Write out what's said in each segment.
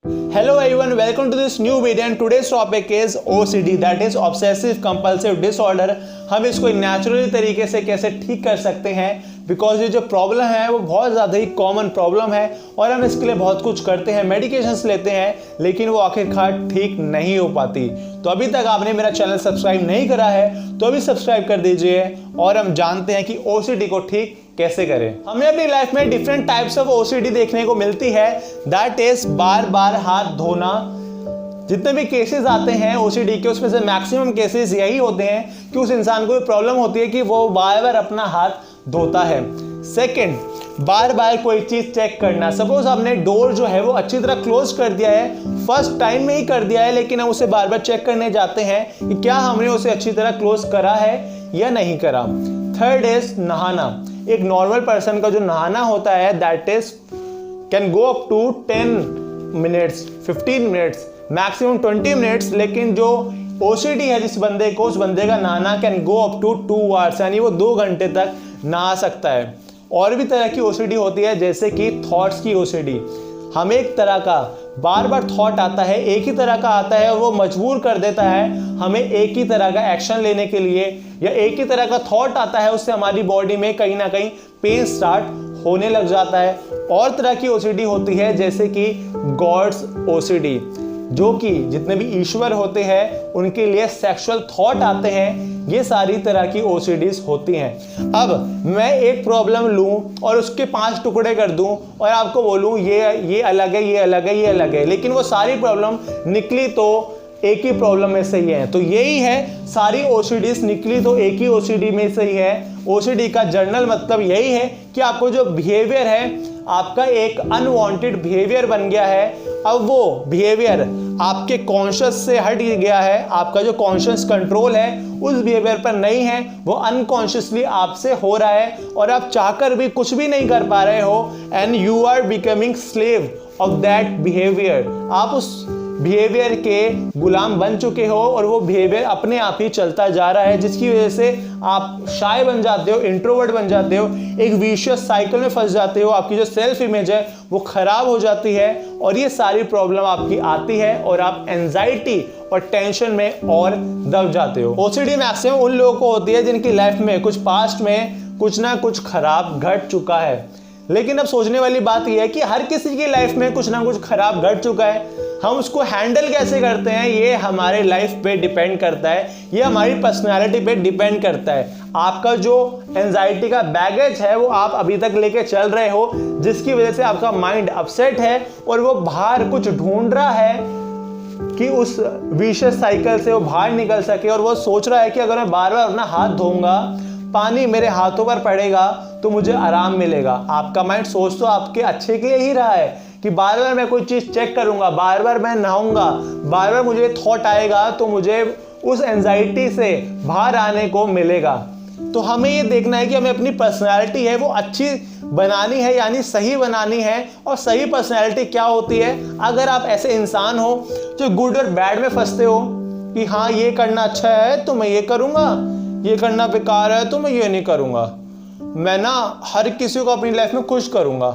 Hello everyone, welcome to this new video and today's topic is OCD, that is Obsessive Compulsive Disorder। हम इसको naturally तरीके से कैसे ठीक कर सकते हैं, बिकॉज ये जो प्रॉब्लम है वो बहुत ज़्यादा ही कॉमन प्रॉब्लम है और हम इसके लिए बहुत कुछ करते हैं, मेडिकेशंस लेते हैं, लेकिन वो आखिरकार ठीक नहीं हो पाती। तो अभी तक आपने मेरा चैनल सब्सक्राइब नहीं करा है तो अभी सब्सक्राइब कर दीजिए और हम जानते हैं कि OCD को ठीक कैसे करें। हमें अपनी लाइफ में डिफरेंट टाइप्स ऑफ OCD देखने को मिलती है, दैट इज बार बार हाथ धोना। जितने भी केसेस आते हैं OCD के, उसमें से मैक्सिमम केसेस यही होते हैं कि उस इंसान को प्रॉब्लम होती है कि वो बार बार अपना हाथ धोता है। सेकंड, बार बार कोई चीज चेक करना। सपोज आपने डोर जो है वो अच्छी तरह क्लोज कर दिया है, फर्स्ट टाइम में ही कर दिया है, लेकिन हम उसे बार बार चेक करने जाते हैं कि क्या हमने उसे अच्छी तरह क्लोज करा है या नहीं करा। थर्ड इज नहाना। एक नॉर्मल पर्सन का जो नहाना होता है that is can go up to 10 minutes, 15 minutes, maximum 20 minutes, लेकिन जो OCD है जिस बंदे को, उस बंदे का नहाना can go up to 2 hours, यानी वो 2 घंटे तक नहा सकता है। और भी तरह की OCD होती है, जैसे कि थॉट्स की OCD। हमें एक तरह का बार बार थॉट आता है, एक ही तरह का आता है और वो मजबूर कर देता है हमें एक ही तरह का एक्शन लेने के लिए, या एक ही तरह का थॉट आता है, उससे हमारी बॉडी में कहीं ना कहीं पेन स्टार्ट होने लग जाता है। और तरह की OCD होती है जैसे कि गॉड्स OCD, जो कि जितने भी ईश्वर होते हैं उनके लिए सेक्सुअल थॉट आते हैं। ये सारी तरह की OCDs होती हैं। अब मैं एक प्रॉब्लम लूं और उसके 5 टुकड़े कर दूं और आपको बोलूं ये अलग है, ये अलग है, ये अलग है, लेकिन वो सारी प्रॉब्लम निकली तो एक ही प्रॉब्लम में से ही है। तो यही है, सारी OCDs निकली तो एक ही OCD में से ही है। OCD का जर्नल मतलब यही है कि आपको जो बिहेवियर है, आपका एक अनवांटेड बिहेवियर बन गया है। अब वो बिहेवियर आपके कॉन्शियस से हट गया है, आपका जो कॉन्शियस कंट्रोल है उस बिहेवियर पर नहीं है, वो अनकॉन्शियसली आपसे हो रहा है और आप चाहकर भी कुछ भी नहीं कर पा रहे हो, and you are becoming slave of that behaviour. आप उस बिहेवियर के गुलाम बन चुके हो और वो बिहेवियर अपने आप ही चलता जा रहा है, जिसकी वजह से आप शाय बन जाते हो, इंट्रोवर्ट बन जाते हो, एक विशियस साइकिल में फंस जाते हो, आपकी जो सेल्फ इमेज है वो खराब हो जाती है और ये सारी प्रॉब्लम आपकी आती है और आप एंजाइटी और टेंशन में और दब जाते हो। OCD मैक्सिमम उन लोगों को होती है जिनकी लाइफ में कुछ पास्ट में कुछ ना कुछ खराब घट चुका है। लेकिन अब सोचने वाली बात यह है कि हर किसी की लाइफ में कुछ ना कुछ खराब घट चुका है, हम उसको हैंडल कैसे करते हैं ये हमारे लाइफ पे डिपेंड करता है, ये हमारी पर्सनालिटी पे डिपेंड करता है। आपका जो एंजाइटी का बैगेज है वो आप अभी तक लेके चल रहे हो, जिसकी वजह से आपका माइंड अपसेट है और वो बाहर कुछ ढूंढ रहा है कि उस विशियस साइकिल से वो बाहर निकल सके, और वो सोच रहा है कि अगर मैं बार बार अपना हाथ धोऊंगा, पानी मेरे हाथों पर पड़ेगा तो मुझे आराम मिलेगा। आपका माइंड सोच तो आपके अच्छे के लिए ही रहा है कि बार बार मैं कोई चीज चेक करूंगा, बार बार मैं नहाऊंगा, बार बार मुझे थॉट आएगा तो मुझे उस एंजाइटी से बाहर आने को मिलेगा। तो हमें ये देखना है कि हमें अपनी पर्सनैलिटी है वो अच्छी बनानी है, यानी सही बनानी है। और सही पर्सनैलिटी क्या होती है? अगर आप ऐसे इंसान हो जो गुड और बैड में फंसते हो कि हाँ ये करना अच्छा है तो मैं ये करूँगा, ये करना बेकार है तो मैं ये नहीं करूँगा, मैं ना हर किसी को अपनी लाइफ में खुश करूँगा,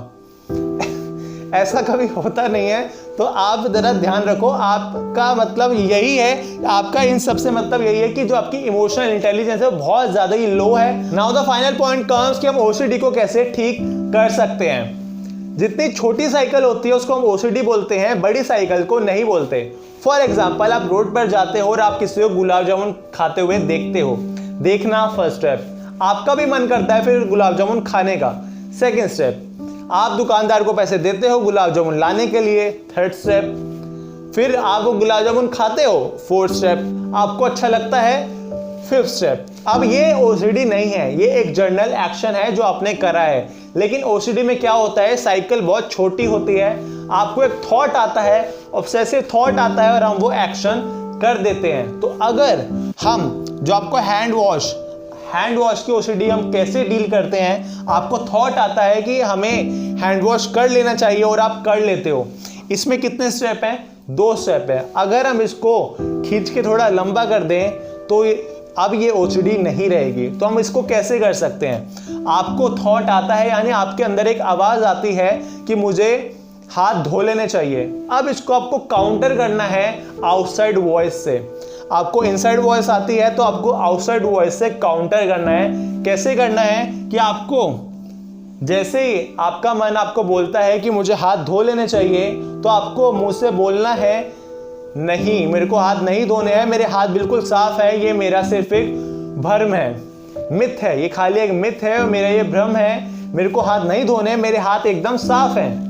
ऐसा कभी होता नहीं है। तो आप जरा ध्यान रखो, आपका मतलब यही है, आपका इन सब से मतलब यही है कि जो आपकी इमोशनल इंटेलिजेंस है बहुत ज़्यादा ही लो है। Now the final point comes कि हम OCD को कैसे ठीक कर सकते हैं। जितनी छोटी साइकिल होती है उसको हम OCD बोलते हैं, बड़ी साइकिल को नहीं बोलते। फॉर एग्जाम्पल, आप रोड पर जाते हो और आप किसी को गुलाब जामुन खाते हुए देखते हो, देखना फर्स्ट स्टेप, आपका भी मन करता है फिर गुलाब जामुन खाने का। सेकेंड स्टेप, आप दुकानदार को पैसे देते हो गुलाब जामुन लाने के लिए। थर्ड स्टेप, फिर आप वो गुलाब जामुन खाते हो। फोर्थ स्टेप, आपको अच्छा लगता है। Fifth step. अब ये OCD नहीं है, ये एक जर्नल एक्शन है जो आपने करा है। लेकिन OCD में क्या होता है, साइकिल बहुत छोटी होती है, आपको एक थॉट आता है, ऑब्सेसिव थॉट आता है और हम वो एक्शन कर देते हैं। तो अगर हम जो आपको हैंड वॉश की OCD हम कैसे डील करते हैं, आपको थॉट आता है कि हमें हैंड वॉश कर लेना चाहिए और आप कर लेते हो। इसमें कितने स्टेप हैं? 2 स्टेप है। अगर हम इसको खींच के थोड़ा लंबा कर दें तो अब ये OCD नहीं रहेगी। तो हम इसको कैसे कर सकते हैं? आपको थॉट आता है, यानी आपके अंदर एक आवाज़ आती है कि मुझे हाथ धो लेने चाहिए। अब इसको आपको काउंटर करना है आउटसाइड वॉइस से। आपको इनसाइड वॉइस आती है तो आपको आउटसाइड वॉइस से काउंटर करना है। कैसे करना है कि आपको जैसे ही आपका मन आपको बोलता है कि मुझे हाथ धो लेने चाहिए, तो आपको मुंह से बोलना है नहीं, मेरे को हाथ नहीं धोने हैं, मेरे हाथ बिल्कुल साफ है, ये मेरा सिर्फ एक भ्रम है, मिथ है, ये खाली एक मिथ है और मेरा ये भ्रम है, मेरे को हाथ नहीं धोने, मेरे हाथ एकदम साफ हैं।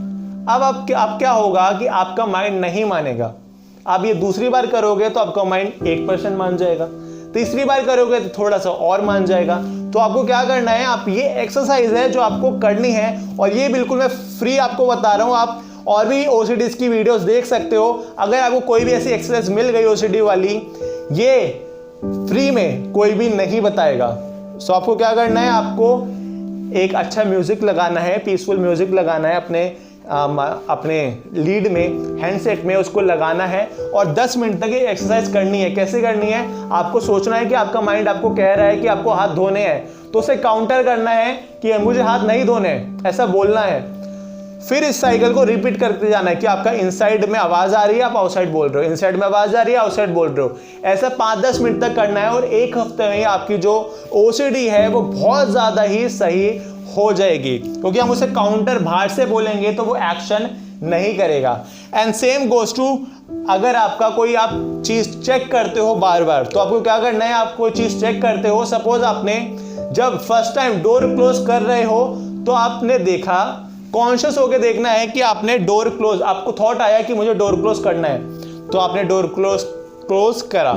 अब क्या होगा कि आपका माइंड नहीं मानेगा। आप ये दूसरी बार करोगे तो आपका माइंड 1% मान जाएगा, तीसरी बार करोगे तो थोड़ा सा और मान जाएगा। तो आपको क्या करना है, आप ये एक्सरसाइज है जो आपको करनी है, और ये बिल्कुल मैं फ्री आपको बता रहा हूँ। आप और भी ओसीडी की वीडियोस देख सकते हो। अगर आपको कोई भी ऐसी एक्सरसाइज मिल गई ओसीडी वाली, ये फ्री में कोई भी नहीं बताएगा। सो आपको क्या करना है, आपको एक अच्छा म्यूजिक लगाना है, पीसफुल म्यूजिक लगाना है अपने लीड में, हैंडसेट में उसको लगाना है और 10 मिनट तक ये एक्सरसाइज करनी है। कैसे करनी है, आपको सोचना है कि आपका माइंड आपको कह रहा है कि आपको हाथ धोने हैं, तो उसे काउंटर करना है कि मुझे हाथ नहीं धोने, ऐसा बोलना है। फिर इस साइकिल को रिपीट करते जाना है कि आपका इनसाइड में आवाज आ रही है, आप आउटसाइड बोल रहे हो, इनसाइड में आवाज आ रही है, आउटसाइड बोल रहे हो। ऐसा 5-10 मिनट तक करना है और एक हफ्ते में आपकी जो ओसीडी है वो बहुत ज्यादा ही सही हो जाएगी, क्योंकि हम उसे काउंटर बाहर से बोलेंगे तो वो एक्शन नहीं करेगा। एंड सेम गोज टू, अगर आपका कोई आप चीज चेक करते हो बार बार, तो आपको क्या करना है, आप कोई चीज चेक करते हो, सपोज आपने जब फर्स्ट टाइम डोर क्लोज कर रहे हो तो आपने देखा, कॉन्शियस होकर देखना है कि आपने डोर क्लोज, आपको थॉट आया कि मुझे डोर क्लोज करना है, तो आपने डोर क्लोज करा।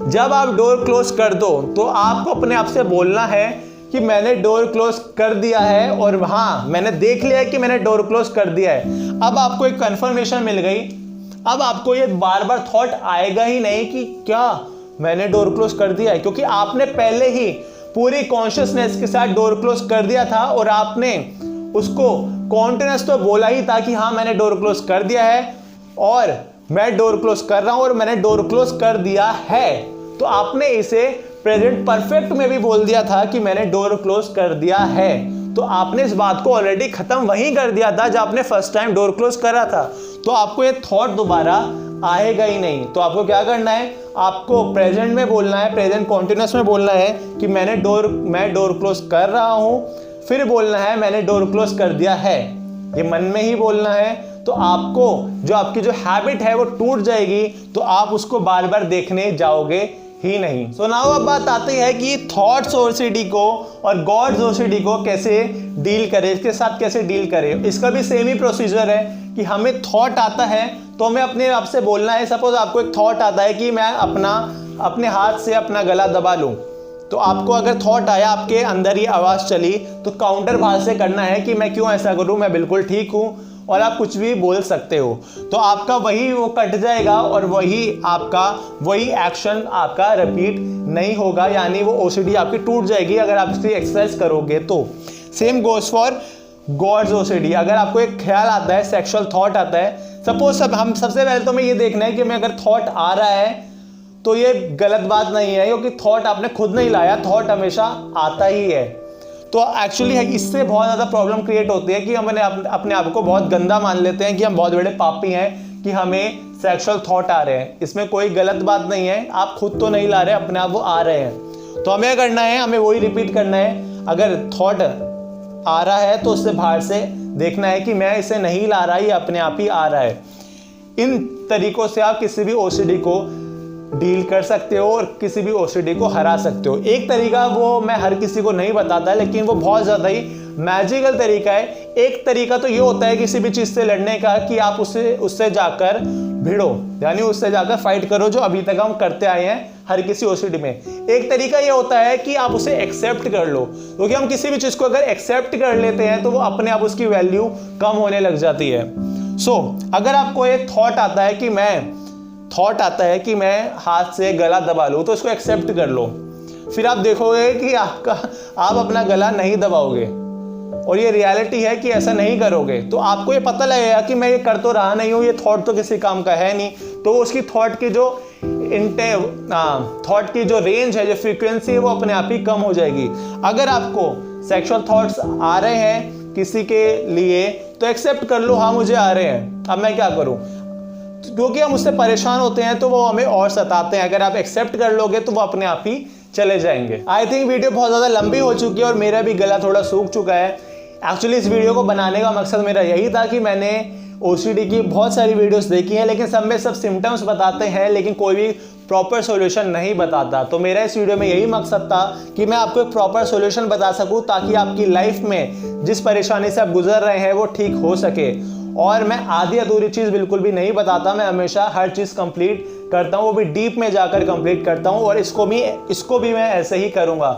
जब आप डोर क्लोज कर दो तो आपको अपने आप से बोलना है कि मैंने डोर क्लोज कर दिया है, और हाँ मैंने देख लिया है कि मैंने डोर क्लोज कर दिया है। अब आपको एक कंफर्मेशन मिल गई। अब आपको ये बार बार थॉट आएगा ही नहीं कि क्या मैंने डोर क्लोज कर दिया है, क्योंकि आपने पहले ही पूरी कॉन्शियसनेस के साथ डोर क्लोज कर दिया था और आपने उसको कॉन्टिन्यूअस तो बोला ही था कि हाँ मैंने डोर क्लोज कर दिया है और मैं डोर क्लोज कर रहा हूं और मैंने डोर क्लोज कर दिया है। तो आपने इसे प्रेजेंट परफेक्ट में भी बोल दिया था कि मैंने डोर क्लोज कर दिया है। तो आपने इस बात को ऑलरेडी खत्म वहीं कर दिया था जब आपने फर्स्ट टाइम डोर क्लोज करा था। तो आपको ये थॉट दोबारा आएगा ही नहीं। तो आपको क्या करना है, आपको प्रेजेंट में बोलना है, प्रेजेंट कॉन्टिन्यूअस में बोलना है कि मैं डोर क्लोज कर रहा हूं, फिर बोलना है मैंने डोर क्लोज कर दिया है। ये मन में ही बोलना है। तो आपको जो आपकी जो हैबिट है वो टूट जाएगी, तो आप उसको बार बार देखने जाओगे ही नहीं। सो नाउ अब बात आती है कि थॉट्स ओसीडी को और गॉड्स ओसीडी को कैसे डील करें, इसके साथ कैसे डील करें। इसका भी सेम ही प्रोसीजर है कि हमें थॉट आता है तो हमें अपने आप से बोलना है। सपोज आपको एक थॉट आता है कि मैं अपने हाथ से अपना गला दबा लूं, तो आपको अगर थॉट आया, आपके अंदर ये आवाज चली, तो काउंटर बाहर से करना है कि मैं क्यों ऐसा करूं, मैं बिल्कुल ठीक हूं, और आप कुछ भी बोल सकते हो। तो आपका वही वो कट जाएगा और वही एक्शन आपका रिपीट नहीं होगा, यानी वो ओसीडी आपकी टूट जाएगी अगर आप इसकी एक्सरसाइज करोगे तो। Same goes for God's OCD. अगर आपको एक ख्याल आता है, सेक्सुअल थॉट आता है, सपोज हम सबसे पहले तो हमें ये देखना है कि मैं अगर थॉट आ रहा है तो ये गलत बात नहीं है, क्योंकि थॉट आपने खुद नहीं लाया, थॉट हमेशा आता ही है। तो एक्चुअली इससे बहुत ज़्यादा प्रॉब्लम क्रिएट होती है कि हम अपने आप को बहुत गंदा मान लेते हैं कि हम बहुत बड़े पापी हैं कि हमें सेक्सुअल थॉट आ रहे हैं। इसमें कोई गलत बात नहीं है, आप खुद तो नहीं ला रहे, अपने आप वो आ रहे हैं। तो हमें करना है, हमें वही रिपीट करना है। अगर थॉट आ रहा है तो उससे बाहर से देखना है कि मैं इसे नहीं ला रहा, ये अपने आप ही आ रहा है। इन तरीकों से आप किसी भी ओसीडी को डील कर सकते हो और किसी भी ओसीडी को हरा सकते हो। एक तरीका वो मैं हर किसी को नहीं बताता, लेकिन वो बहुत ज़्यादा ही मैजिकल तरीका है। एक तरीका तो ये होता है किसी भी चीज़ से लड़ने का कि आप उससे जाकर भिड़ो, यानी उससे जाकर फाइट करो, जो अभी तक हम करते आए हैं हर किसी ओसीडी में। एक तरीका ये होता है कि आप उसे एक्सेप्ट कर लो, क्योंकि हम किसी भी चीज़ को अगर एक्सेप्ट कर लेते हैं तो वो अपने आप उसकी वैल्यू कम होने लग जाती है। अगर आपको एक थॉट आता है कि मैं हाथ से गला दबा लूं, तो उसको एक्सेप्ट कर लो। फिर आप देखोगे कि आप अपना गला नहीं दबाओगे, और ये रियलिटी है कि ऐसा नहीं करोगे। तो आपको ये पता लगेगा कि मैं ये कर तो रहा नहीं हूँ, ये थॉट तो किसी काम का है नहीं। तो उसकी थॉट की जो रेंज है, जो फ्रीक्वेंसी है, वो अपने आप ही कम हो जाएगी। अगर आपको सेक्सुअल थॉट्स आ रहे हैं किसी के लिए, तो तो एक्सेप्ट कर लो, हाँ मुझे आ रहे हैं, अब मैं क्या करूं। क्योंकि हम उससे परेशान होते हैं तो वो हमें और सताते हैं। अगर आप एक्सेप्ट कर लोगे तो वो अपने आप ही चले जाएंगे। आई थिंक वीडियो बहुत ज़्यादा लंबी हो चुकी है और मेरा भी गला थोड़ा सूख चुका है। एक्चुअली इस वीडियो को बनाने का मकसद मेरा यही था कि मैंने OCD की बहुत सारी वीडियोस देखी हैं, लेकिन सब में सब सिम्टम्स बताते हैं, लेकिन कोई भी प्रॉपर सॉल्यूशन नहीं बताता। तो मेरा इस वीडियो में यही मकसद था कि मैं आपको एक प्रॉपर सॉल्यूशन बता सकूं, ताकि आपकी लाइफ में जिस परेशानी से आप गुजर रहे हैं वो ठीक हो सके। और मैं आधी अधूरी चीज़ बिल्कुल भी नहीं बताता, मैं हमेशा हर चीज़ कंप्लीट करता हूँ, वो भी डीप में जाकर कंप्लीट करता हूँ। और इसको भी मैं ऐसे ही करूँगा।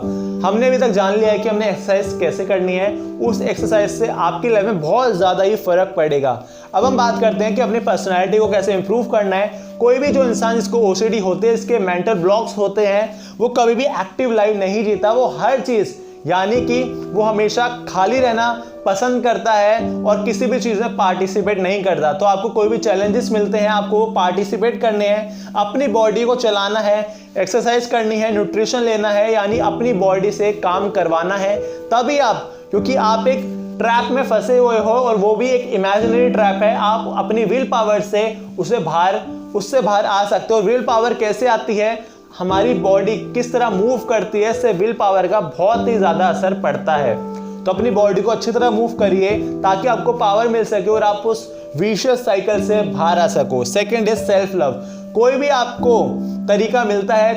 हमने अभी तक जान लिया है कि हमने एक्सरसाइज कैसे करनी है। उस एक्सरसाइज से आपकी लाइफ में बहुत ज़्यादा ही फर्क पड़ेगा। अब हम बात करते हैं कि अपनी पर्सनैलिटी को कैसे इंप्रूव करना है। कोई भी जो इंसान जिसको OCD होते हैं, इसके मेंटल ब्लॉक्स होते हैं, वो कभी भी एक्टिव लाइफ नहीं जीता। वो हर चीज़ यानी कि वो हमेशा खाली रहना पसंद करता है और किसी भी चीज़ में पार्टिसिपेट नहीं करता। तो आपको कोई भी चैलेंजेस मिलते हैं, आपको पार्टिसिपेट करने हैं, अपनी बॉडी को चलाना है, एक्सरसाइज करनी है, न्यूट्रिशन लेना है, यानी अपनी बॉडी से काम करवाना है। तभी आप, क्योंकि आप एक ट्रैप में फंसे हुए हो और वो भी एक इमेजिनरी ट्रैप है, आप अपनी विल पावर से उससे बाहर आ सकते हो। विल पावर कैसे आती है, हमारी बॉडी किस तरह मूव करती है, इससे विल पावर का बहुत ही ज़्यादा असर पड़ता है। तो अपनी बॉडी को अच्छी तरह मूव करिए ताकि आपको पावर मिल सके और आप उस विशियस साइकिल से बाहर आ सको। Second is self love. कोई भी आपको तरीका मिलता है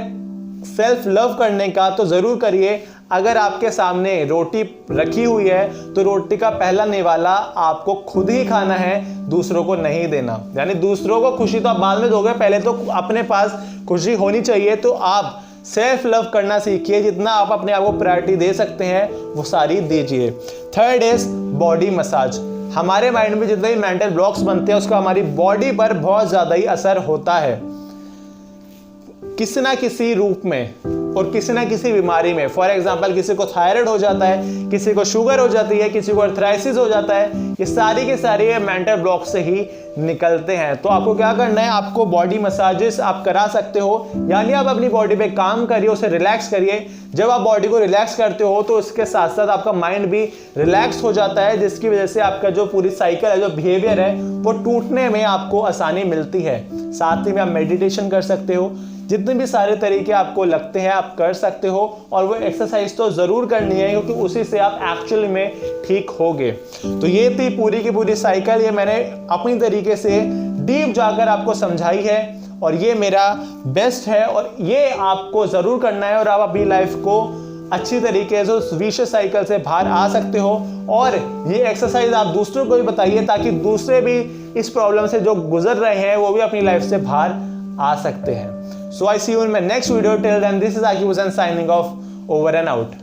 सेल्फ लव करने का तो ज़रूर करिए। अगर आपके सामने रोटी रखी हुई है तो रोटी का पहला निवाला आपको खुद ही खाना है, दूसरों को नहीं देना। यानी दूसरों को खुशी तो आप बाद में दोगे, पहले तो अपने पास खुशी होनी चाहिए। तो आप सेल्फ लव करना सीखिए, जितना आप अपने आप को प्रायोरिटी दे सकते हैं वो सारी दीजिए। Third is body massage. हमारे माइंड में जितने भी मेंटल ब्लॉक्स बनते हैं उसका हमारी बॉडी पर बहुत ज़्यादा ही असर होता है, किसी ना किसी रूप में और किसी ना किसी बीमारी में। फॉर एग्जांपल किसी को थायराइड हो जाता है, किसी को शुगर हो जाती है, किसी को अर्थराइटिस हो जाता है। ये सारी के सारे मेंटल ब्लॉक से ही निकलते हैं। तो आपको क्या करना है, आपको बॉडी मसाजेस आप करा सकते हो, यानी आप अपनी बॉडी पे काम करिए, उसे रिलैक्स करिए। जब आप बॉडी को रिलैक्स करते हो तो इसके साथ साथ आपका माइंड भी रिलैक्स हो जाता है, जिसकी वजह से आपका जो पूरी साइकिल है, जो बिहेवियर है, वो टूटने में आपको आसानी मिलती है। साथ ही में आप मेडिटेशन कर सकते हो। जितने भी सारे तरीके आपको लगते हैं आप कर सकते हो, और वो एक्सरसाइज तो ज़रूर करनी है क्योंकि उसी से आप एक्चुअली में ठीक होगे। तो ये थी पूरी की पूरी साइकिल, ये मैंने अपनी तरीके से डीप जाकर आपको समझाई है और ये मेरा बेस्ट है और ये आपको ज़रूर करना है और आप अपनी लाइफ को अच्छी तरीके से उस विशियस साइकिल से बाहर आ सकते हो। और ये एक्सरसाइज आप दूसरों को भी बताइए ताकि दूसरे भी इस प्रॉब्लम से जो गुजर रहे हैं वो भी अपनी लाइफ से बाहर आ सकते हैं। So I see you in my next video. Till then, this is Akib Hussain signing off. Over and out.